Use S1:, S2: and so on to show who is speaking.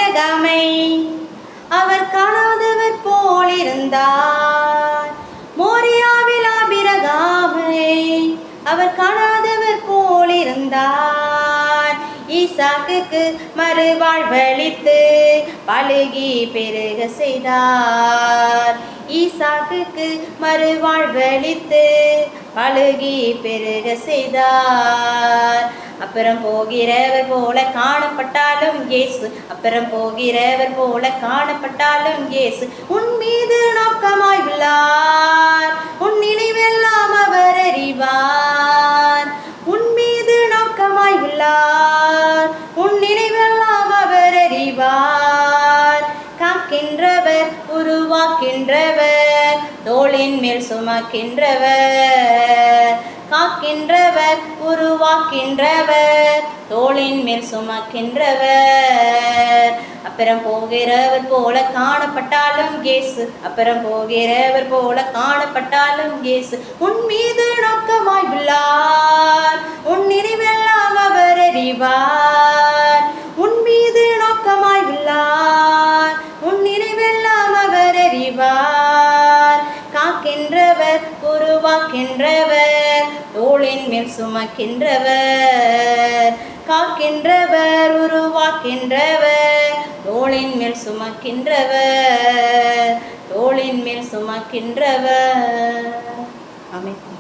S1: ஆபிரகாமை அவர் காணாதவர் போல் இருந்தார். மோரியாவில் ஆபிரகாமை அவர் காணாதவர் போல் இருந்தார். ஈசாக்குக்கு மறுவாழ்வளித்து பலுகி பெருக செய்தார். ஈசாக்குக்கு மறுவாழ்வளித்து பலுகி பெருக செய்தார். அப்புறம் போகிறவர் போல காணப்பட்டாலும் இயேசு, அப்புறம் போகிறவர் போல காணப்பட்டாலும் இயேசு உன் மீது நோக்கமாய் உள்ளார். உன் நினைவெல்லாம் அவர் அறிவார். உன் மீது நோக்கமாய் உள்ளார். உன் நினைவெல்லாம் அவர் அறிவார். காக்கின்றவர், உருவாக்கின்றவர், தோளின் மேல் சுமக்கின்றவர். காக்கின்றவர், உருவாக்கின்றவர், தோளின் மேல் சுமக்கின்றவர். அப்புறம் போகிறவர் போல காணப்பட்டாலும் இயேசு, அப்புறம் போகிறவர் போல காணப்பட்டாலும் இயேசு உன் மீது நோக்கமாய் உள்ளார். உன் நினைவெல்லாம் அவர் அறிவார். உன் மீது நோக்கமாய் உள்ளார். உன் நினைவெல்லாம் அவர் அறிவார். காக்கின்றவர், உருவாக்கின்றவர், தோளின் மேல் சுமக்கின்றவர். காக்கின்றவர், உருவாக்கின்றவர், தோளின் மேல் சுமக்கின்றவர். தோளின் மேல் சுமக்கின்றவர். ஆமென்.